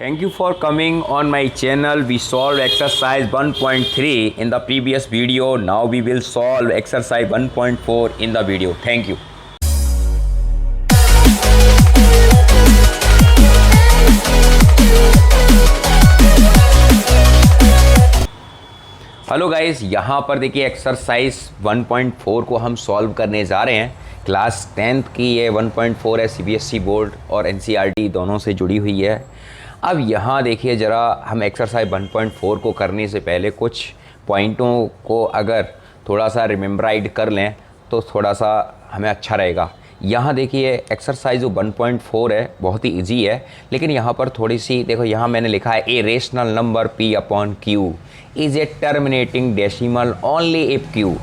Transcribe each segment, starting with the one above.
Thank you for coming on my channel. We solved exercise 1.3 in the previous video. Now we will solve exercise 1.4 in the video. Thank you. Hello guys, यहाँ पर देखिए exercise 1.4 को हम solve करने जा रहे हैं। Class 10th की ये 1.4 है, सीबीएसई बोर्ड और एनसीईआरटी दोनों से जुड़ी हुई है। अब यहाँ देखिए ज़रा, हम एक्सरसाइज 1.4 को करने से पहले कुछ पॉइंटों को अगर थोड़ा सा रिमेम्बराइड कर लें तो थोड़ा सा हमें अच्छा रहेगा। यहाँ देखिए एक्सरसाइज जो 1.4 है बहुत ही इजी है, लेकिन यहाँ पर थोड़ी सी देखो, यहाँ मैंने लिखा है ए rational number P upon Q is a terminating decimal only if Q.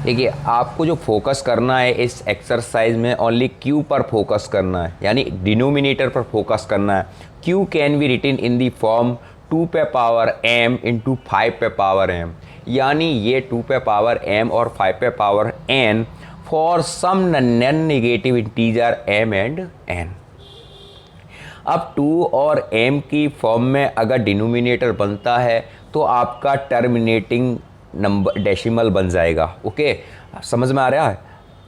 देखिए आपको जो फोकस करना है इस एक्सरसाइज में ओनली क्यू पर फोकस करना है, यानी डिनोमिनेटर पर फोकस करना है। Q can be written in the form 2 पे पावर m इंटू 5 पे पावर m, यानी ये 2 पे पावर m और 5 पे power n for some non negative integer m and n। अब 2 और m की फॉर्म में अगर डिनोमिनेटर बनता है तो आपका टर्मिनेटिंग नंबर डेसिमल बन जाएगा। ओके, समझ में आ रहा है?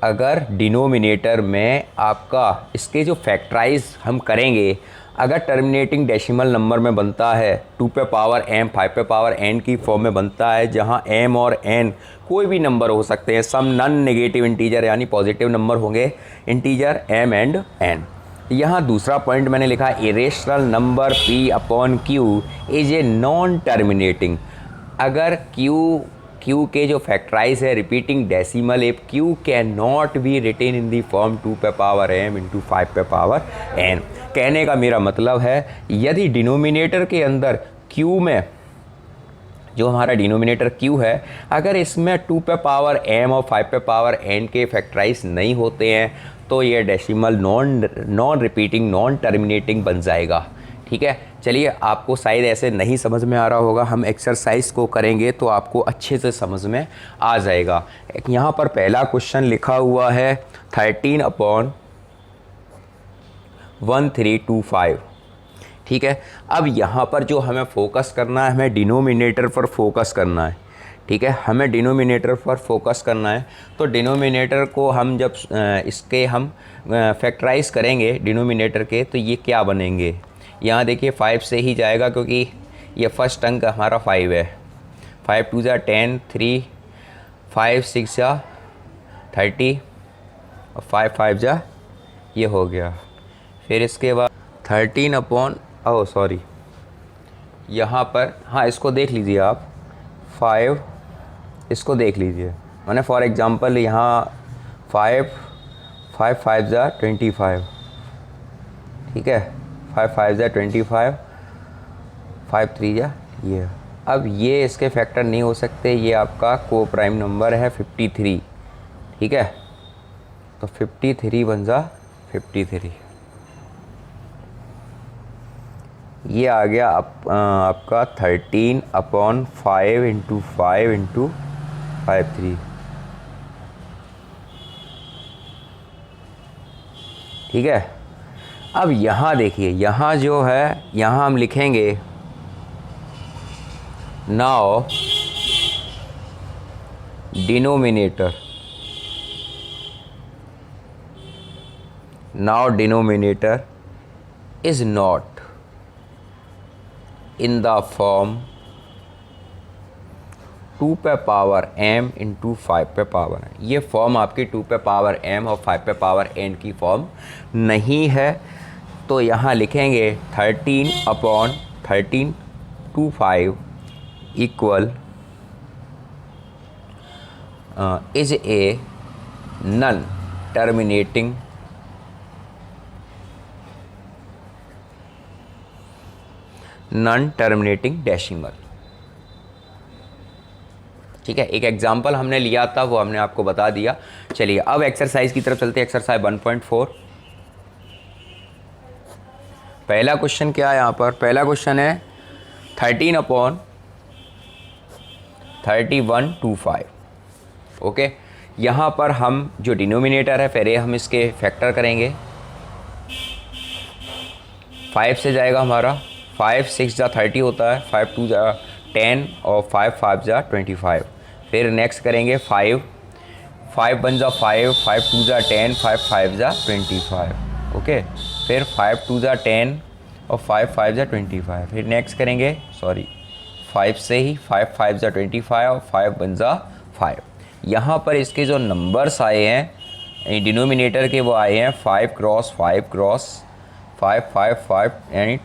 अगर डिनोमिनेटर में आपका इसके जो फैक्टराइज हम करेंगे, अगर टर्मिनेटिंग डेसिमल नंबर में बनता है 2 पे पावर m 5 पे पावर n की फॉर्म में बनता है, जहां m और n कोई भी नंबर हो सकते हैं, सम नॉन नेगेटिव इंटीजर यानी पॉजिटिव नंबर होंगे, इंटीजर m एंड n। यहाँ दूसरा पॉइंट मैंने लिखा है irrational number p upon q is a non terminating. अगर q के जो फैक्टराइज है repeating decimal if q can not be written in the form 2 पे पावर m इंटू 5 पे पावर n। कहने का मेरा मतलब है, यदि डिनोमिनेटर के अंदर q में जो हमारा डिनोमिनेटर q है, अगर इसमें 2 पे पावर m और 5 पे पावर n के फैक्टराइज नहीं होते हैं तो ये decimal non repeating non terminating बन जाएगा। ठीक है, चलिए, आपको शायद ऐसे नहीं समझ में आ रहा होगा, हम एक्सरसाइज को करेंगे तो आपको अच्छे से समझ में आ जाएगा। यहाँ पर पहला क्वेश्चन लिखा हुआ है 13/1325। ठीक है, अब यहाँ पर जो हमें फोकस करना है, हमें डिनोमिनेटर पर फोकस करना है। ठीक है, हमें डिनोमिनेटर पर फोकस करना है। तो डिनोमिनेटर को हम जब इसके हम फैक्टराइज करेंगे डिनोमिनेटर के, तो ये क्या बनेंगे? यहाँ देखिए 5 से ही जाएगा क्योंकि ये फर्स्ट अंक हमारा 5 है। 5 2 जा 10, 3 5 6 जा 30 और 5 5 जा ये हो गया। फिर इसके बाद 13 अपॉन सॉरी, यहाँ पर हाँ इसको देख लीजिए आप, 5 इसको देख लीजिए, मैंने फॉर एग्ज़ाम्पल यहाँ 5 5 जा 25। ठीक है, 5 5 जा 25, 5 3 जा ये। अब ये इसके फैक्टर नहीं हो सकते, ये आपका को प्राइम नंबर है 53। ठीक है, तो 53 बन जा 53। ये आ गया आपका 13 अपॉन 5 इंटू 5 इंटू 5 3। ठीक है, अब यहाँ देखिए, यहाँ जो है, यहाँ हम लिखेंगे now denominator, now denominator is not in the form 2 पे पावर m इंटू 5 पे पावर n। ये फॉर्म आपकी 2 पे पावर m और 5 पे पावर n की फॉर्म नहीं है। तो यहाँ लिखेंगे 13 upon 13 to 5 equal is a non terminating non terminating decimal. ठीक है, एक एग्जांपल हमने लिया था, वो हमने आपको बता दिया। चलिए अब एक्सरसाइज की तरफ चलते हैं, एक्सरसाइज 1.4। पहला क्वेश्चन क्या है? यहाँ पर पहला क्वेश्चन है 13 अपॉन 3125। ओके, यहाँ पर हम जो डिनोमिनेटर है पहले हम इसके फैक्टर करेंगे। 5 से जाएगा हमारा 5 6 जा 30 होता है, 5 2 जा 10 और 5 5 जा 25। फिर नेक्स्ट करेंगे 5 5 1 जा 5, 5 2 जा 10, 5 5 जा 25। ओके, फिर 5 2 जा 10 और 5 5 जा 25। फिर नेक्स्ट करेंगे 5 से ही 5 5 जा 25 और 5 1 जा 5। यहाँ पर इसके जो नंबर्स आए हैं डिनोमिनेटर के, वो आए हैं 5 क्रॉस 5 क्रॉस 5 5 5 यानी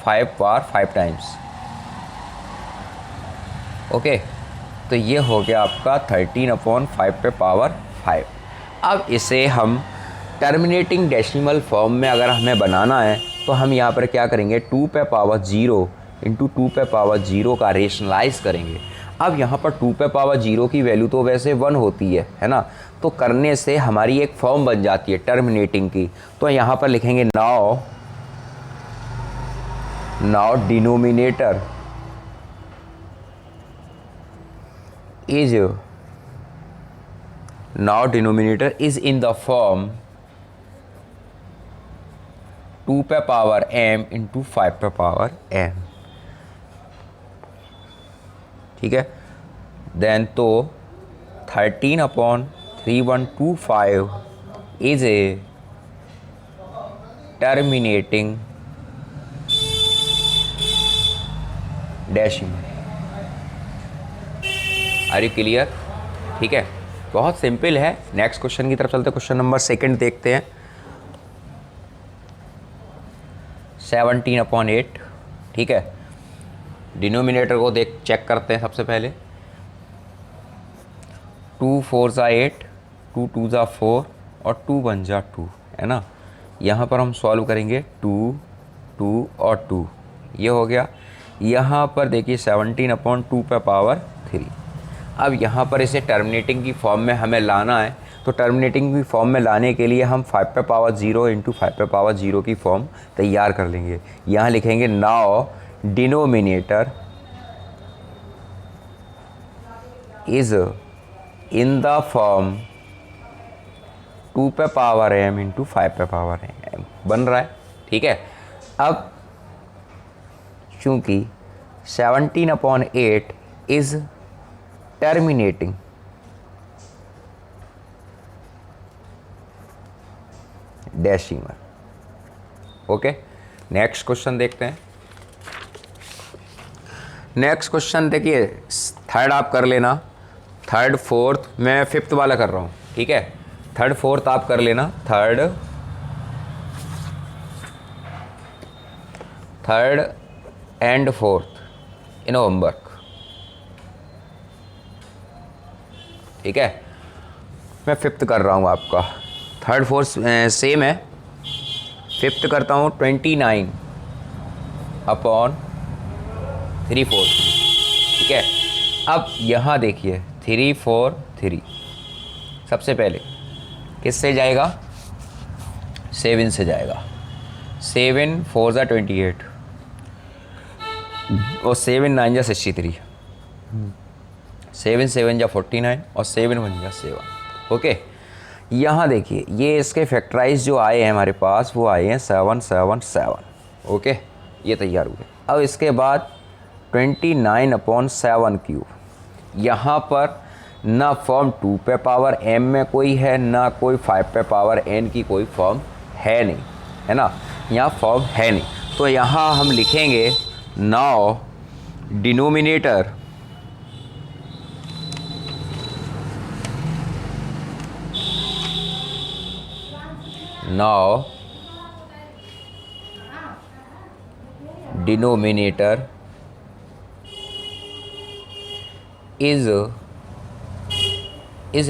5 बार 5 टाइम्स। ओके, तो ये हो गया आपका 13/5 पे पावर 5। अब इसे हम टर्मिनेटिंग डेसिमल फॉर्म में अगर हमें बनाना है तो हम यहाँ पर क्या करेंगे, 2 पे पावर 0 इंटू 2 पे पावर 0 का रेशनलाइज करेंगे। अब यहाँ पर 2 पे पावर 0 की वैल्यू तो वैसे 1 होती है ना, तो करने से हमारी एक फॉर्म बन जाती है टर्मिनेटिंग की। तो यहाँ पर लिखेंगे now denominator is in the form 2 पे पावर m इंटू 5 पे पावर m। ठीक है, देन तो 13/3125 is a terminating decimal. Are you clear? ठीक है, बहुत सिंपल है। नेक्स्ट क्वेश्चन की तरफ चलते हैं। क्वेश्चन नंबर 2 देखते हैं। 17/8। ठीक है, डिनोमिनेटर को चेक करते हैं सबसे पहले। 2 4 जा 8, 2 2 जा 4 और 2 1 जा 2, है ना। यहाँ पर हम सॉल्व करेंगे 2 2 और 2, ये हो गया। यहाँ पर देखिए 17/2 पे पावर 3। अब यहाँ पर इसे टर्मिनेटिंग की फॉर्म में हमें लाना है, तो टर्मिनेटिंग की फॉर्म में लाने के लिए हम 5 पे पावर 0 इंटू 5 पे पावर 0 की फॉर्म तैयार कर लेंगे। यहाँ लिखेंगे now denominator is in the form 2 पे पावर m इंटू 5 पे पावर m बन रहा है। ठीक है, अब चूँकि 17/8 is terminating decimal. Okay, next question देखते हैं। नेक्स्ट क्वेश्चन देखिए, थर्ड आप कर लेना, थर्ड फोर्थ, मैं फिफ्थ वाला कर रहा हूँ। ठीक है, थर्ड फोर्थ आप कर लेना, third and fourth in homework. ठीक है, मैं फिफ्थ कर रहा हूँ आपका। थर्ड फोर्थ सेम है, फिफ्थ करता हूँ 29/3/4। ठीक है, अब यहाँ देखिए 3 4 3 सबसे पहले किससे जाएगा, 7 से जाएगा। 7 4 जा 28 और 7 9 जा 63, 7 7 जा 49 और 7 1 जा 7। ओके, यहाँ देखिए ये इसके फैक्टराइज जो आए हैं हमारे पास, वो आए हैं 7 7 7। ओके, ये तैयार हुए। अब इसके बाद 29/7 यहाँ पर ना फॉर्म 2 पे पावर m में कोई है, ना कोई 5 पे पावर n की कोई फॉर्म है नहीं, है ना, यहाँ फॉर्म है नहीं। तो यहाँ हम लिखेंगे now denominator is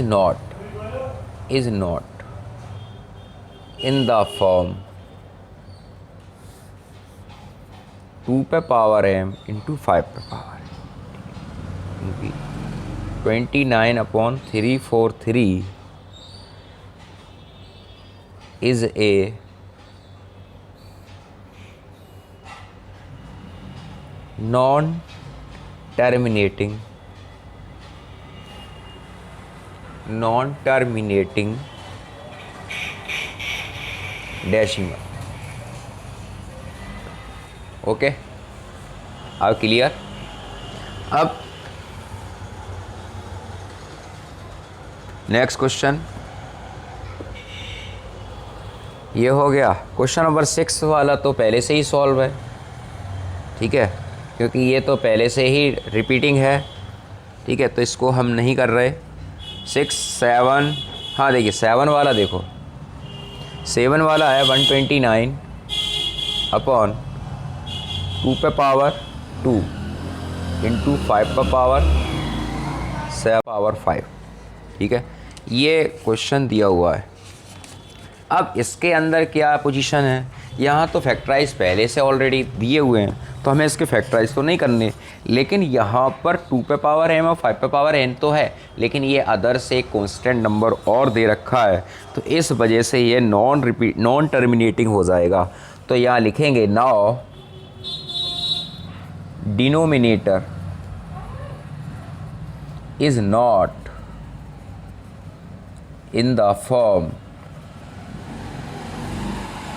not in the form 2 पे पावर m इंटू 5 पे power m। 29/343 is a non-terminating decimal. Okay, अब क्लियर। अब नेक्स्ट क्वेश्चन ये हो गया। क्वेश्चन नंबर 6 वाला तो पहले से ही सॉल्व है, ठीक है, क्योंकि ये तो पहले से ही रिपीटिंग है, ठीक है, तो इसको हम नहीं कर रहे। 6 7, हाँ देखिए 7 वाला देखो, 7 वाला है 129 अपॉन 2 पे पावर 2 इंटू 5 पे पावर 7 पावर 5, ठीक है, ये क्वेश्चन दिया हुआ है। अब इसके अंदर क्या पोजीशन है, यहाँ तो फैक्टराइज पहले से ऑलरेडी दिए हुए हैं, तो हमें इसके फैक्टराइज तो नहीं करने, लेकिन यहाँ पर 2 पे पावर m और 5 पे पावर n तो है, लेकिन ये अदर से एक कांस्टेंट नंबर और दे रखा है, तो इस वजह से ये नॉन टर्मिनेटिंग हो जाएगा। तो यहाँ लिखेंगे now denominator is not in the form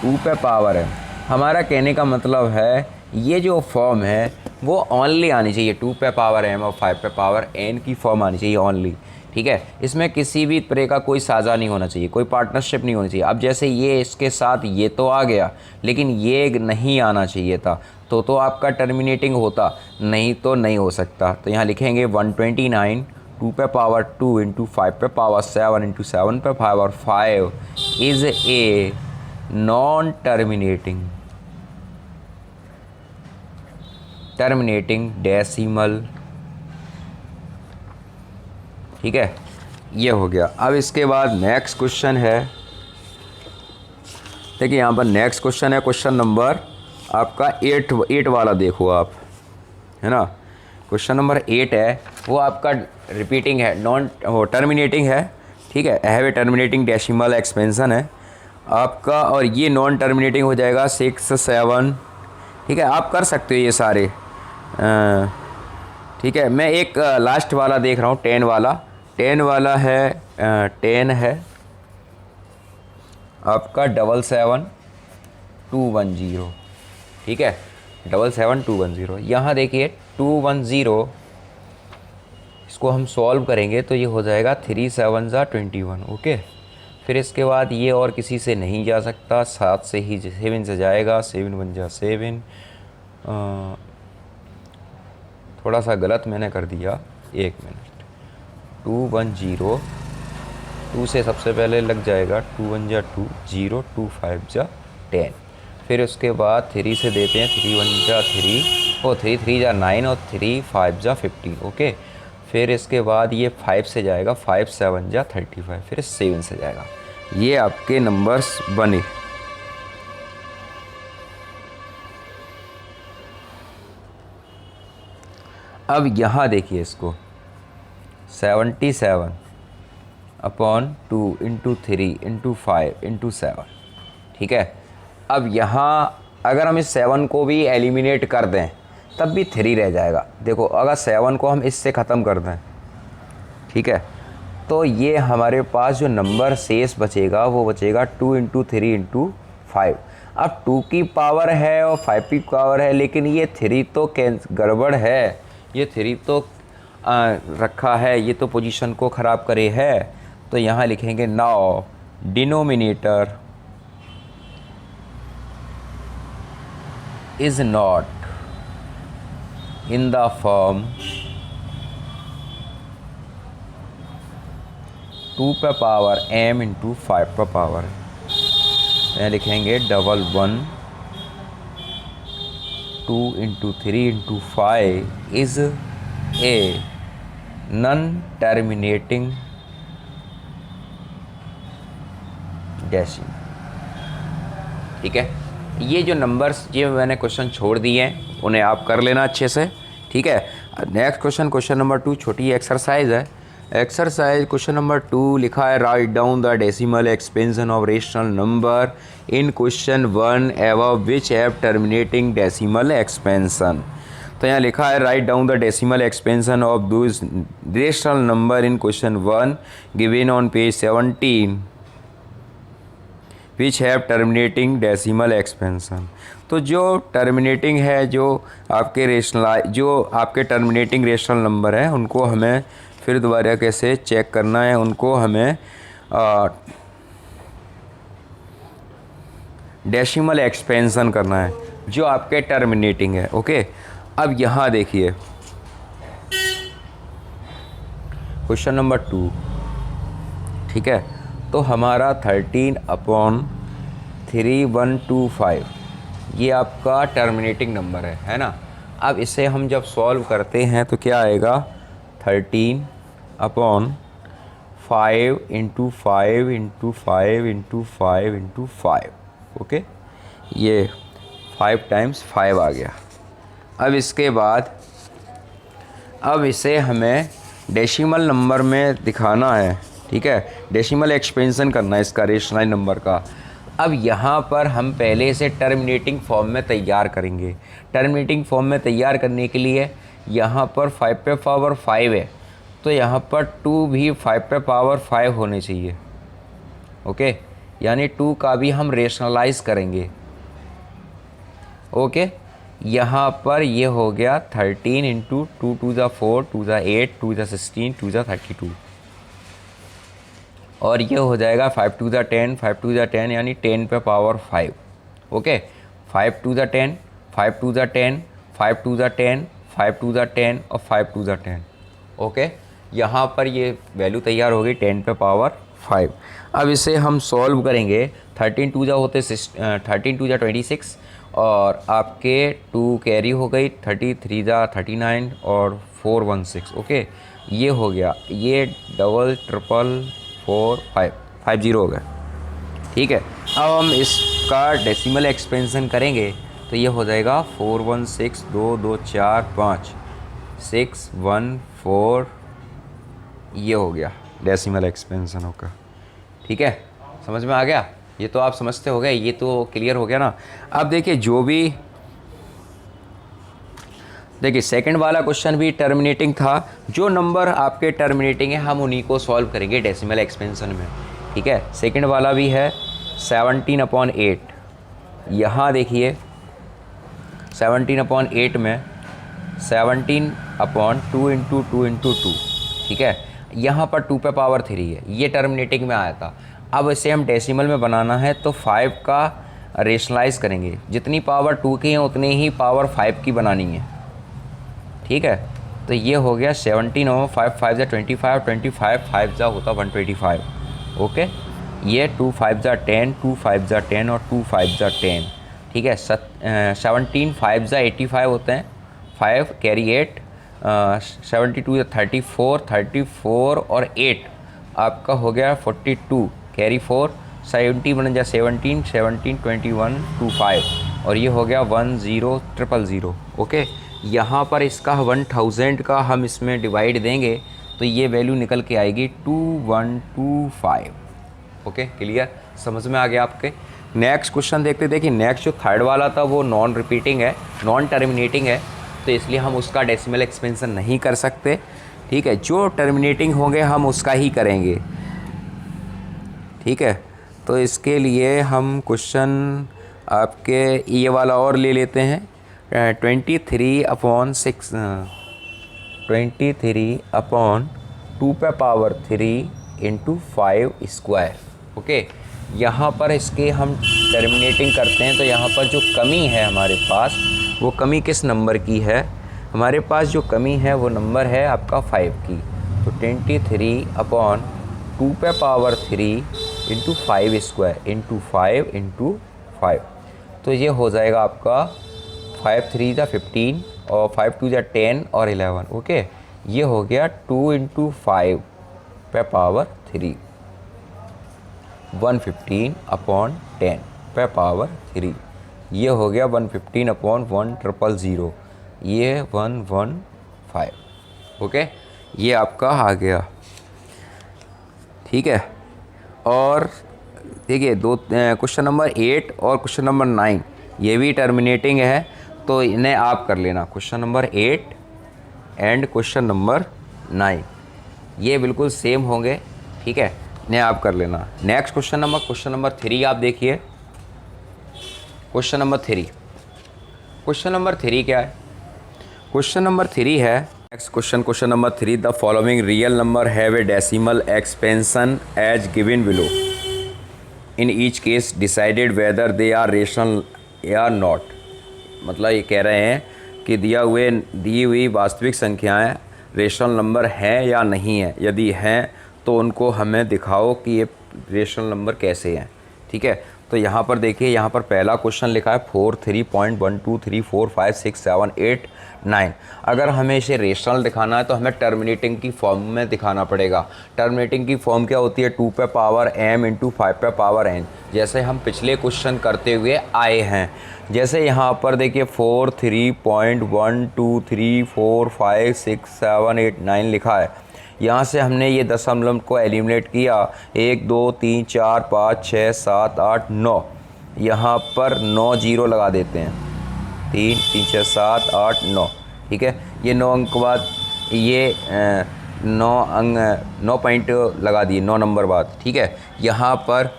2 पे पावर है। हमारा कहने का मतलब है ये जो फॉर्म है वो ओनली आनी चाहिए 2 पे पावर m और 5 पे पावर n की फॉर्म आनी चाहिए ओनली, ठीक है। इसमें किसी भी तरह का कोई साझा नहीं होना चाहिए, कोई पार्टनरशिप नहीं होनी चाहिए। अब जैसे ये इसके साथ ये तो आ गया, लेकिन ये नहीं आना चाहिए था, तो आपका टर्मिनेटिंग होता, नहीं तो नहीं हो सकता। तो यहाँ लिखेंगे 129 2 पे पावर 2 इंटू 5 पे पावर 7 इंटू 7 पे power 5 is a non terminating decimal, ठीक है, ये हो गया। अब इसके बाद नेक्स्ट क्वेश्चन है, देखिए यहाँ पर नेक्स्ट क्वेश्चन है, क्वेश्चन नंबर आपका 8 वाला देखो आप, है ना। क्वेश्चन नंबर 8 है, वो आपका रिपीटिंग है, नॉन टर्मिनेटिंग है, ठीक है, have a terminating decimal expansion है आपका, और ये नॉन टर्मिनेटिंग हो जाएगा 6 7, ठीक है। आप कर सकते हो ये सारे, ठीक है। मैं एक लास्ट वाला देख रहा हूँ, 10 वाला है, 10 है आपका 77210, ठीक है, 77210। यहाँ देखिए 210, इसको हम सॉल्व करेंगे तो ये हो जाएगा 3 7 21, ओके। फिर इसके बाद ये और किसी से नहीं जा सकता, 7 से ही 7 से जाएगा, 7 1 7, थोड़ा सा गलत मैंने कर दिया, 1 मिनट, 210, 2 से सबसे पहले लग जाएगा, 2 1 2 0, 2 5 10, फिर उसके बाद 3 से देते हैं, 3 1 3, और 3 3 9, और 3 5 15, ओके। फिर इसके बाद ये 5 से जाएगा, 5 7 35, फिर 7 से जाएगा। ये आपके नंबर्स बने। अब यहाँ देखिए इसको 77 अपॉन 2 इंटू 3 इंटू 5 इंटू 7, ठीक है। अब यहाँ अगर हम इस 7 को भी एलिमिनेट कर दें तब भी 3 रह जाएगा। देखो अगर 7 को हम इससे ख़त्म कर दें, ठीक है, तो ये हमारे पास जो नंबर शेष बचेगा वो बचेगा 2 इंटू 3 इंटू 5। अब 2 की पावर है और 5 की पावर है, लेकिन ये 3 तो गड़बड़ है, ये 3 तो रखा है, ये तो पोजीशन को ख़राब करे है। तो यहाँ लिखेंगे now denominator is not in the form 2 पे पावर m इंटू 5 पे पावर, यहाँ लिखेंगे 11 2 into 3 into 5 is a non terminating decimal, ठीक है। ये जो नंबर्स ये मैंने क्वेश्चन छोड़ दिए हैं, उन्हें आप कर लेना अच्छे से, ठीक है। नेक्स्ट क्वेश्चन नंबर 2 छोटी एक्सरसाइज है। एक्सरसाइज क्वेश्चन नंबर 2 लिखा है write down the decimal expansion of rational number in question 1 above which have terminating decimal expansion. तो यहाँ लिखा है write down the decimal expansion of those rational number in question 1 given on page 17 which have terminating decimal expansion. तो जो terminating है, जो आपके terminating rational number हैं, उनको हमें फिर दोबारा कैसे चेक करना है, उनको हमें डेसिमल एक्सपेंशन करना है जो आपके टर्मिनेटिंग है। ओके, अब यहाँ देखिए क्वेश्चन नंबर 2, ठीक है। तो हमारा 13/3125 ये आपका टर्मिनेटिंग नंबर है ना। अब इसे हम जब सॉल्व करते हैं तो क्या आएगा, 13/5 into 5 into 5 into 5 into 5। Okay, ये 5 टाइम्स 5 आ गया। अब इसके बाद अब इसे हमें डेसिमल नंबर में दिखाना है, ठीक है, डेसिमल एक्सपेंशन करना है इसका रेशनल नंबर का। अब यहाँ पर हम पहले से टर्मिनेटिंग फॉर्म में तैयार करेंगे। टर्मिनेटिंग फॉर्म में तैयार करने के लिए यहाँ पर 5 पे पावर 5 है, तो यहाँ पर 2 भी 5 पे पावर 5 होने चाहिए। ओके, यानी 2 का भी हम रेशनलाइज करेंगे। ओके, यहाँ पर ये हो गया 13 इंटू 2 टू ज़ा 4 2 ज़ा 8 2 ज़ा 16 2 ज़ा 32, और ये हो जाएगा 5 टू ज़ा 10 5 टू ज़ा 10 यानी 10 पे पावर 5। ओके, 5 टू ज़ा 10 5 टू ज़ा 10 5 टू ज़ा 10 5 टू ज़ा 10 और 5 टू ज़ा 10। ओके, यहाँ पर ये वैल्यू तैयार हो गई 10 पे पावर 5। अब इसे हम सॉल्व करेंगे। 13 टू ज़ा होते 13 टू ज़ा 26 और आपके 2 कैरी हो गई, 33 ज़ा 39 और 4 1 6। ओके, ये हो गया, ये डबल ट्रिपल 4 5 50 हो गया। ठीक है, अब हम इसका डेसिमल एक्सपेंशन करेंगे तो ये हो जाएगा 4 1 6 2 2 4 5 6 1 4, ये हो गया डेसिमल एक्सपेंशन होगा। ठीक है, समझ में आ गया? ये तो आप समझते हो गए, ये तो क्लियर हो गया ना। अब देखिए देखिए सेकंड वाला क्वेश्चन भी टर्मिनेटिंग था। जो नंबर आपके टर्मिनेटिंग है हम उन्हीं को सॉल्व करेंगे डेसिमल एक्सपेंशन में। ठीक है, सेकंड वाला भी है 17/8। यहाँ देखिए 17/8 में 17/2 इंटू 2 इंटू 2। ठीक है, यहाँ पर 2 पे पावर 3 है, ये टर्मिनेटिंग में आया था। अब इसे हम डेसिमल में बनाना है तो 5 का रेशनलाइज करेंगे। जितनी पावर 2 की है उतनी ही पावर 5 की बनानी है। ठीक है, तो ये हो गया 17 और 5 5 ज़ा 25 25 5 ज़ा होता 125। ओके, ये 2 5 ज़ा 10 2 5 ज़ा 10 और 2 5 ज़ा 10। ठीक है, 17 5 ज़ा 85 होते हैं, 5 कैरी 8 72 ज़ा 34 34 और 8 आपका हो गया 42 कैरी 4 70 बन जा 17 17 21 25 और ये हो गया 10000। ओके, यहाँ पर इसका 1000 का हम इसमें डिवाइड देंगे तो ये वैल्यू निकल के आएगी 2125। ओके, क्लियर, समझ में आ गया आपके? नेक्स्ट क्वेश्चन देखते। देखिए नेक्स्ट जो थर्ड वाला था वो नॉन रिपीटिंग है, नॉन टर्मिनेटिंग है, तो इसलिए हम उसका डेसिमल एक्सपेंशन नहीं कर सकते। ठीक है, जो टर्मिनेटिंग होंगे हम उसका ही करेंगे। ठीक है, तो इसके लिए हम क्वेश्चन आपके ये वाला और ले लेते हैं 23/6 23/2 पे पावर 3 इंटू 5 स्क्वायर। ओके, यहाँ पर इसके हम टर्मिनेटिंग करते हैं तो यहाँ पर जो कमी है हमारे पास वो कमी किस नंबर की है? हमारे पास जो कमी है वो नंबर है आपका 5 की। तो 23/2 पे power 3 into 5 square into 5 into 5, तो ये हो जाएगा आपका 5 3 ज़ा 15 और 5 2 ज़ा 10 और 11। ओके, ये हो गया 2 इंटू 5 पे पावर 3 115/10 पे पावर 3, ये हो गया 115/1000, ये 115। ओके, ये आपका आ गया। ठीक है, और देखिए दो क्वेश्चन नंबर 8 और क्वेश्चन नंबर 9 ये भी टर्मिनेटिंग है, तो इन्हें आप कर लेना। Question number 8 and question number 9 ये बिल्कुल सेम होंगे। ठीक है, इन्हें आप कर लेना। नेक्स्ट क्वेश्चन नंबर 3 आप देखिए। क्वेश्चन नंबर 3 क्वेश्चन नंबर 3 क्या है? क्वेश्चन नंबर 3 है, next question number 3, the following real number have a decimal expansion as given below, in each case decided whether they are rational या not. मतलब ये कह रहे हैं कि दी हुई वास्तविक संख्याएं रेशनल नंबर हैं या नहीं है, यदि हैं तो उनको हमें दिखाओ कि ये रेशनल नंबर कैसे हैं। ठीक है, तो यहाँ पर देखिए, यहाँ पर पहला क्वेश्चन लिखा है 4, 3.1, 2, 3, 4, 5, 6, 7, 8, 9। अगर हमें इसे रेशनल दिखाना है तो हमें टर्मिनेटिंग की फॉर्म में दिखाना पड़ेगा। टर्मिनेटिंग की फॉर्म क्या होती है? 2 पे पावर m इंटू 5 पे पावर n, जैसे हम पिछले क्वेश्चन करते हुए आए हैं। जैसे यहाँ पर देखिए 4, 3.1, 2, 3, 4, 5, 6, 7, 8, 9 लिखा है। यहाँ से हमने ये दशमलव को एलिमिनेट किया, 1, 2, 3, 4, 5, 6, 7, 8, 9। यहाँ पर 9 जीरो लगा देते हैं, 3, 3, 6, 7, 8, 9। ठीक है, ये 9 अंक के बाद ये 9 पॉइंट लगा दिए 9 नंबर बाद। ठीक है, यहाँ पर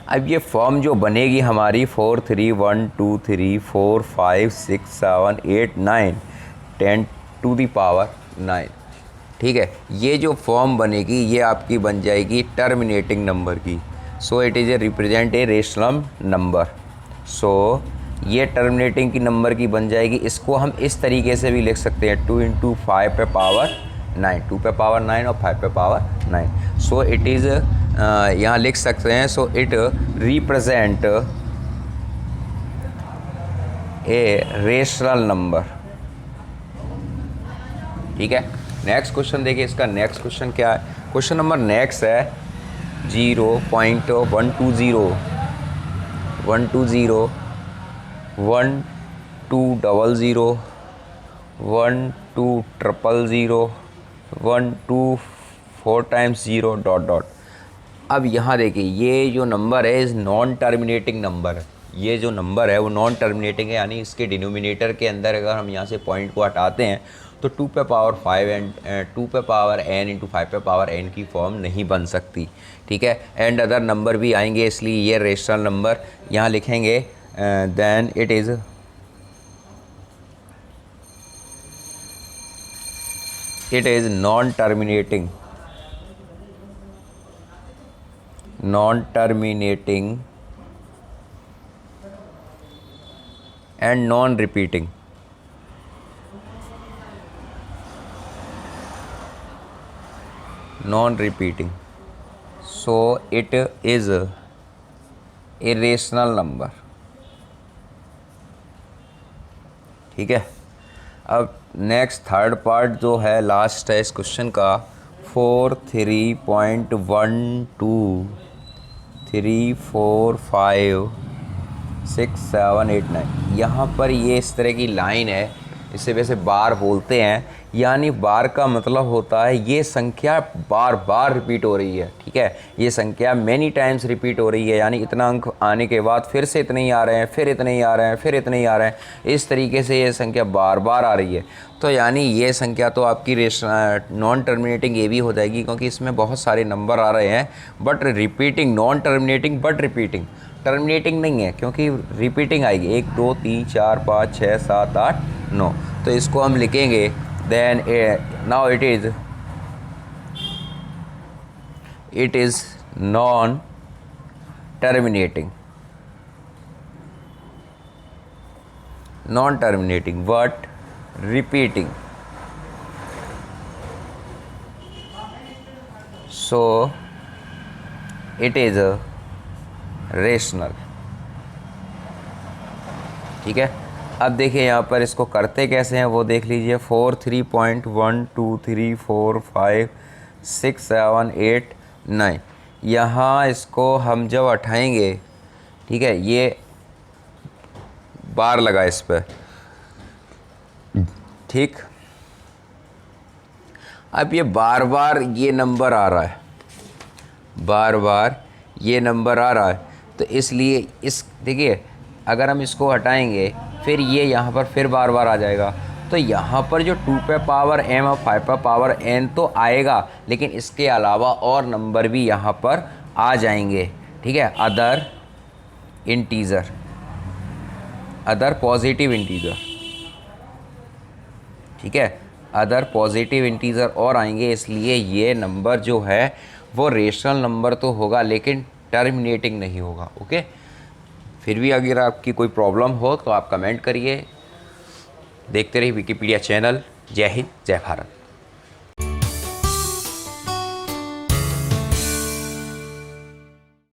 अब ये फॉर्म जो बनेगी हमारी 4, 3, 1, 2, 3, 4, 5, 6, 7, 8, 9, 10 टू दी पावर 9। ठीक है, ये जो फॉर्म बनेगी ये आपकी बन जाएगी टर्मिनेटिंग नंबर की। So it is a represent a rational number. So ये टर्मिनेटिंग की नंबर की बन जाएगी। इसको हम इस तरीके से भी लिख सकते हैं, 2 इंटू 5 पे पावर 9, 2 पे पावर 9 और 5 पे पावर 9। सो इट इज़ यहाँ लिख सकते हैं, so it represent a rational number. ठीक है, नेक्स्ट क्वेश्चन देखिए, इसका नेक्स्ट क्वेश्चन क्या है? क्वेश्चन नंबर नेक्स्ट है 0.120, 120, 1200, 1200, 124 टाइम्स 0 डॉट डॉट। अब यहाँ देखिए, ये जो नंबर है इस नॉन टर्मिनेटिंग नंबर है। ये जो नंबर है वो नॉन टर्मिनेटिंग है, यानी इसके डिनोमिनेटर के अंदर अगर हम यहाँ से पॉइंट को हटाते हैं तो 2 पे पावर 5 एंड 2 पे पावर n इंटू 5 पे पावर n की फॉर्म नहीं बन सकती। ठीक है, एंड अदर नंबर भी आएंगे, इसलिए ये रेशनल नंबर यहाँ लिखेंगे। Then it is non terminating and non-repeating. So it is a irrational number. ठीक है, अब नेक्स्ट थर्ड पार्ट जो है, लास्ट है इस क्वेश्चन का, 4, 3.12, 3, 4, 5, 6, 7, 8, 9। यहाँ पर ये इस तरह की लाइन है, इसे वैसे बार बोलते हैं, यानी बार का मतलब होता है ये संख्या बार बार रिपीट हो रही है। ठीक है, ये संख्या मैनी टाइम्स रिपीट हो रही है, यानी इतना अंक आने के बाद फिर से इतने ही आ रहे हैं, फिर इतने ही आ रहे हैं, फिर इतने ही आ रहे हैं। इस तरीके से ये संख्या बार बार आ रही है। तो यानी ये संख्या तो आपकी नॉन टर्मिनेटिंग ये भी हो जाएगी, क्योंकि इसमें बहुत सारे नंबर आ रहे हैं, but repeating, non terminating but repeating. Terminating नहीं है, क्योंकि रिपीटिंग आएगी 1, 2, 3, 4, 5, 6, 7, 8, 9। तो इसको हम लिखेंगे, then now it is non terminating but repeating. So it is rational. ठीक है, अब देखिए यहाँ पर इसको करते कैसे हैं वो देख लीजिए। 4, 3.1, 2, 3, 4, 5, 6, 7, 8, 9। यहाँ इसको हम जब उठाएंगे, ठीक है, ये बार लगा इस पर। ठीक, अब ये बार बार ये नंबर आ रहा है, बार बार ये नंबर आ रहा है, तो इसलिए इस देखिए, अगर हम इसको हटाएंगे फिर ये यहाँ पर फिर बार बार आ जाएगा। तो यहाँ पर जो 2 पे पावर m और 5 पे पावर n तो आएगा, लेकिन इसके अलावा और नंबर भी यहाँ पर आ जाएंगे। ठीक है, other integer. Other positive integer, ठीक है, अदर पॉजिटिव इंटीजर और आएंगे, इसलिए ये नंबर जो है वो रेशनल नंबर तो होगा लेकिन टर्मिनेटिंग नहीं होगा। ओके, फिर भी अगर आपकी कोई प्रॉब्लम हो तो आप कमेंट करिए। देखते रहिए विकिपीडिया चैनल। जय हिंद, जय भारत।